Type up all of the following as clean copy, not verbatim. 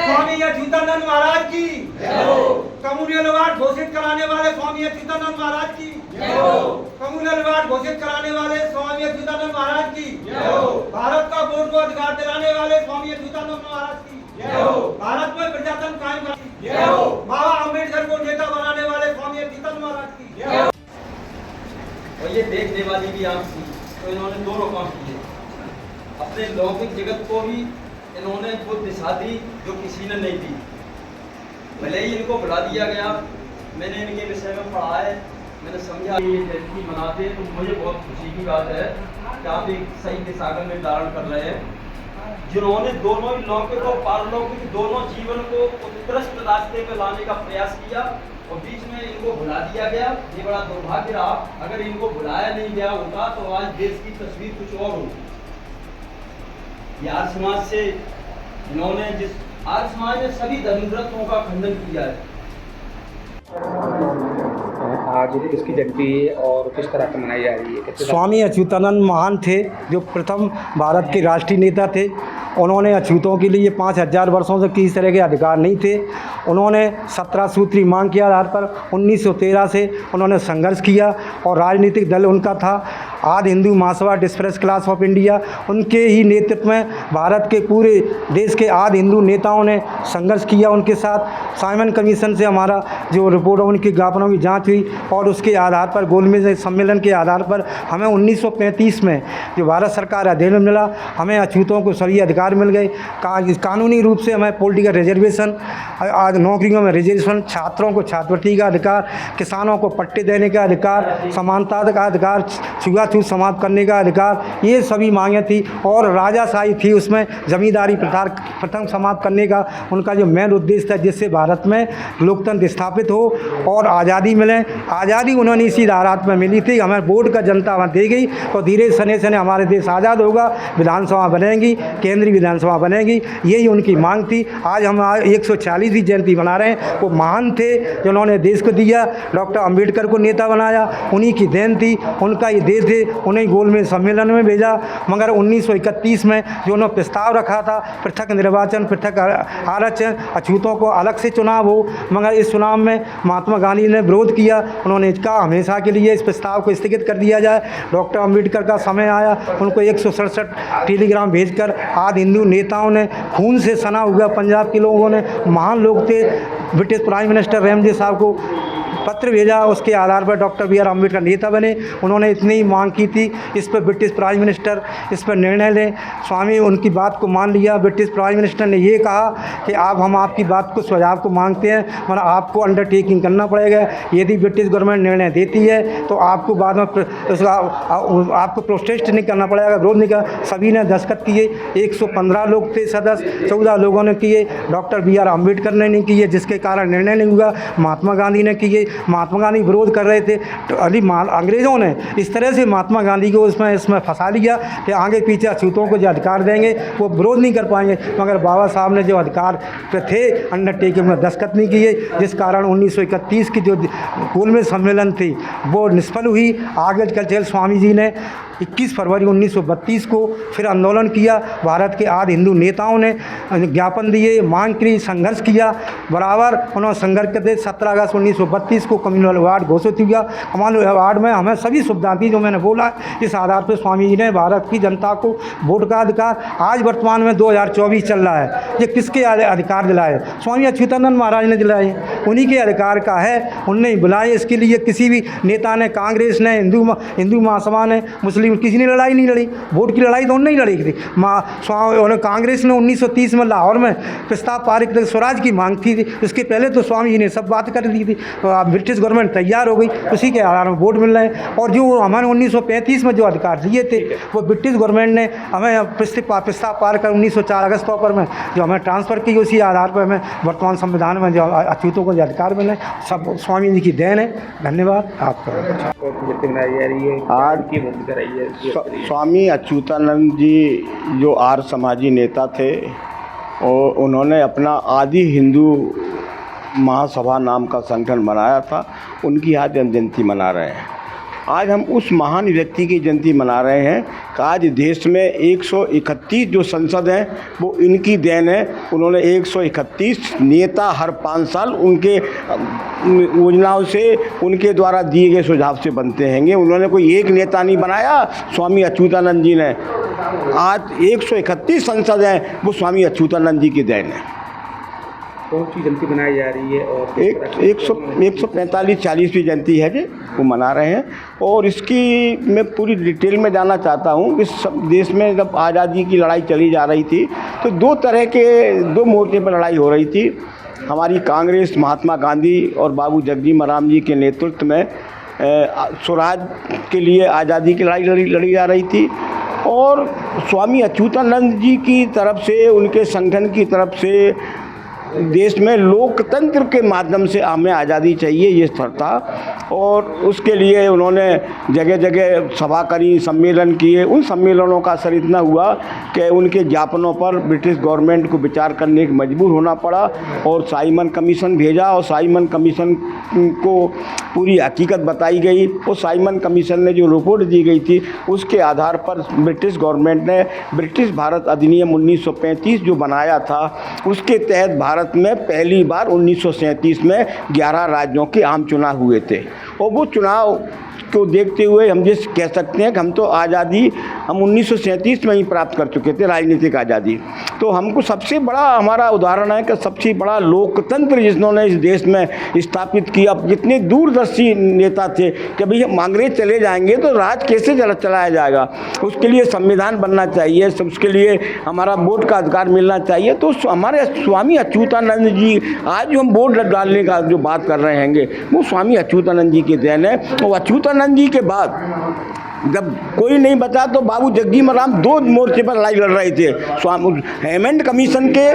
स्वामी अच्युतानंद महाराज की communal ward घोषित कराने वाले स्वामी अच्युतानंद महाराज की कम्युनल वार्ड घोषित कराने वाले स्वामी अच्युतानंद महाराज की भारत का वोट को अधिकार दिलाने वाले स्वामी अच्युतानंद महाराज की भारत में प्रजातंत्र कायम बाबा अम्बेडकर को नेता बनाने वाले स्वामी अच्युतानंद महाराज की। और ये देखने वाली भी आंख थी, तो इन्होंने दोनों काम किए। अपने लौकिक जगत को भी इन्होंने वो दिशा दी जो किसी ने नहीं दी। भले ही इनको बुला दिया गया, मैंने इनके विषय में पढ़ा है, मैंने समझा। ये जयंती मनाते तो मुझे बहुत खुशी की बात है कि आप एक सही दिशा का निर्धारण कर रहे हैं, जिन्होंने दोनों लौकिक और पारलौकिक दोनों जीवन को उत्कृष्ट रास्ते पर लाने का प्रयास किया और बीच में इनको भुला दिया गया। ये बड़ा दुर्भाग्य रहा। अगर इनको भुलाया नहीं गया होता तो आज देश की तस्वीर कुछ और होती। आर्य समाज से इन्होंने आर्य समाज ने सभी धर्मग्रंथों का खंडन किया है। आज किसकी जयंती है और किस तरह से मनाई जा रही है? स्वामी अच्युतानंद महान थे, जो प्रथम भारत के राष्ट्रीय नेता थे। उन्होंने अछूतों के लिए 5000 वर्षों से किसी तरह के अधिकार नहीं थे। उन्होंने 17 सूत्री मांग के आधार पर 1913 से उन्होंने संघर्ष किया और राजनीतिक दल उनका था आदि Hindu Mahasabha डिस्प्रेस class of India. उनके ही नेतृत्व में भारत के पूरे देश के आदि हिंदू नेताओं ने संघर्ष किया उनके साथ। साइमन कमीशन से हमारा जो रिपोर्ट है उनके ज्ञापनों की जाँच हुई और उसके आधार पर गोलमेज सम्मेलन के आधार पर हमें 1935 में जो भारत सरकार अध्ययन मिला, हमें अछूतों को सभी अधिकार मिल गए। कानूनी रूप से हमें पॉलिटिकल रिजर्वेशन, आज नौकरियों में रिजर्वेशन, छात्रों को छात्रवृत्ति का अधिकार, किसानों को पट्टे देने का अधिकार, समानता का अधिकार, छुआछूत समाप्त करने का अधिकार, ये सभी मांगें थी। और राजाशाही थी, उसमें जमींदारी प्रथम समाप्त करने का उनका जो मेन उद्देश्य था, जिससे भारत में लोकतंत्र स्थापित हो और आज़ादी मिले। आज़ादी उन्होंने इसी धारात में मिली थी। हमें वोट का जनता वहाँ दे गई और धीरे सने सने हमारे देश आज़ाद होगा, विधानसभा बनेगी, केंद्रीय विधानसभा बनेगी, यही उनकी मांग थी। आज हम 140वीं जयंती मना रहे हैं। वो महान थे जिन्होंने देश को दिया, डॉक्टर अंबेडकर को नेता बनाया, उन्हीं की देन थी, उनका ये देश थे, उन्हें गोलमेज सम्मेलन में भेजा। मगर 1931 में जो उन्होंने प्रस्ताव रखा था पृथक निर्वाचन, पृथक आरक्षण, अछूतों को अलग से चुनाव हो, मगर इस चुनाव में महात्मा गांधी ने विरोध किया। उन्होंने कहा हमेशा के लिए इस प्रस्ताव को स्थगित कर दिया जाए। डॉक्टर अंबेडकर का समय आया, उनको 167 टेलीग्राम भेजकर आदि हिंदू नेताओं ने खून से सना हुआ पंजाब के लोगों ने, महान लोग थे, ब्रिटिश प्राइम मिनिस्टर रैमजे साहब को पत्र भेजा। उसके आधार पर डॉक्टर बी आर अम्बेडकर नेता बने। उन्होंने इतनी ही मांग की थी, इस पर ब्रिटिश प्राइम मिनिस्टर इस पर निर्णय लें। स्वामी उनकी बात को मान लिया। ब्रिटिश प्राइम मिनिस्टर ने ये कहा कि हम आपकी बात को सुझाव को मांगते हैं, मगर आपको अंडरटेकिंग करना पड़ेगा। यदि ब्रिटिश गवर्नमेंट निर्णय देती है तो आपको बाद में आपको प्रोटेस्ट नहीं करना पड़ेगा, विरोध नहीं कर। सभी ने दस्तखत किए। 115 लोग थे सदस्य, 14 लोगों ने किए, डॉक्टर बी आर अम्बेडकर ने नहीं किए, जिसके कारण निर्णय नहीं हुआ। महात्मा गांधी ने किए। महात्मा गांधी विरोध कर रहे थे, तो अंग्रेज़ों ने इस तरह से महात्मा गांधी को इसमें फंसा लिया कि आगे पीछे अछूतों को जो अधिकार देंगे वो विरोध नहीं कर पाएंगे। मगर बाबा साहब ने जो अधिकार थे अंडरटेकिंग में दस्तखत नहीं किए, जिस कारण 1931 की जो गोलमेज सम्मेलन थी वो निष्फल हुई। आगे चल स्वामी जी ने 21 फरवरी 1932 को फिर आंदोलन किया। भारत के आदि हिंदू नेताओं ने ज्ञापन दिए, मांग की, संघर्ष किया। बराबर उन्होंने संघर्ष करते 17 अगस्त 1932 को कम्युनल वार्ड घोषित हुआ। कम्युनल वार्ड में हमें सभी सुविधाएं थी जो मैंने बोला। इस आधार पर स्वामी जी ने भारत की जनता को वोट का अधिकार, आज वर्तमान में 2024 चल रहा है, ये किसके अधिकार दिलाए? स्वामी अच्युतानंद महाराज ने दिलाए, उन्हीं के अधिकार का है, उनने ही बुलाए। इसके लिए किसी भी नेता ने, कांग्रेस ने, हिंदू महासभा ने, मुस्लिम, किसी ने लड़ाई नहीं लड़ी। वोट की लड़ाई तो उन्होंने नहीं लड़ी थी। कांग्रेस ने 1930 में लाहौर में प्रस्ताव पारित कर स्वराज की मांग थी। इसके पहले तो स्वामी जी ने सब बात कर दी थी। तो ब्रिटिश गवर्नमेंट तैयार हो गई, उसी के आधार में वोट मिल रहे हैं। और जो हमारे 1935 में जो अधिकार दिए थे वो ब्रिटिश गवर्नमेंट ने हमें प्रस्ताव पार कर 1904 अगस्त पर में जो हमें ट्रांसफ़र की, उसी आधार पर हमें वर्तमान संविधान में जो अछूतों को जो अधिकार मिले, सब स्वामी जी की देन है। धन्यवाद आपका। आज की मुद्दा रही है स्वामी अच्युतानंद जी जो आर्य समाजी नेता थे और उन्होंने अपना आदि हिंदू महासभा नाम का संगठन बनाया था, उनकी आज जन्म जयंती मना रहे हैं। आज हम उस महान व्यक्ति की जयंती मना रहे हैं कि आज देश में 131 जो संसद हैं वो इनकी देन है। उन्होंने 131 नेता हर 5 साल उनके योजनाओं से, उनके द्वारा दिए गए सुझाव से बनते हैंगे। उन्होंने कोई एक नेता नहीं बनाया, स्वामी अच्युतानंद जी ने। आज 131 संसद हैं वो स्वामी अच्युतानंद जी की देन है। कौन सी जयंती मनाई जा रही है और 145-40वीं जयंती है जी, वो मना रहे हैं। और इसकी मैं पूरी डिटेल में जानना चाहता हूँ कि सब देश में जब आज़ादी की लड़ाई चली जा रही थी तो दो मोर्चे पर लड़ाई हो रही थी। हमारी कांग्रेस महात्मा गांधी और बाबू जगजीवन राम जी के नेतृत्व में स्वराज के लिए आज़ादी की लड़ाई लड़ी जा रही थी, और स्वामी अच्युतानंद जी की तरफ से, उनके संगठन की तरफ से देश में लोकतंत्र के माध्यम से हमें आज़ादी चाहिए, ये स्तर था। और उसके लिए उन्होंने जगह जगह सभा करी, सम्मेलन किए। उन सम्मेलनों का असर इतना हुआ कि उनके ज्ञापनों पर ब्रिटिश गवर्नमेंट को विचार करने के मजबूर होना पड़ा और साइमन कमीशन भेजा, और साइमन कमीशन को पूरी हकीकत बताई गई। और साइमन कमीशन ने जो रिपोर्ट दी गई थी उसके आधार पर ब्रिटिश गवर्नमेंट ने ब्रिटिश भारत अधिनियम 1935 जो बनाया था, उसके तहत भारत में पहली बार 1937 में 11 राज्यों के आम चुनाव हुए थे। और वो चुनाव को देखते हुए हम जिस कह सकते हैं कि हम तो आज़ादी हम 1937 में ही प्राप्त कर चुके थे, राजनीतिक आज़ादी। तो हमको सबसे बड़ा हमारा उदाहरण है कि सबसे बड़ा लोकतंत्र जिन्होंने इस देश में स्थापित किया। जितने दूरदर्शी नेता थे कि भाई हम अंग्रेज चले जाएंगे तो राज कैसे चलाया जाएगा, उसके लिए संविधान बनना चाहिए, उसके लिए हमारा वोट का अधिकार मिलना चाहिए। तो हमारे स्वामी अच्युतानंद जी आज जो हम वोट डालने का जो बात कर रहे हैं वो स्वामी अच्युतानंद जी की देन है। और अच्युतानंद जी के बाद जब कोई नहीं बचा तो बाबू जगजीवन राम 2 मोर्चे पर लड़ाई लड़ रहे थे। हेमंत कमीशन के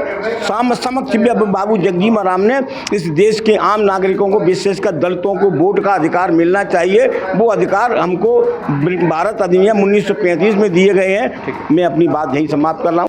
समक्ष बाबू जगजीवन राम ने इस देश के आम नागरिकों को, विशेषकर दलितों को वोट का अधिकार मिलना चाहिए। वो अधिकार हमको भारत अधिनियम 1935 में दिए गए हैं। मैं अपनी बात यहीं समाप्त कर रहा हूँ।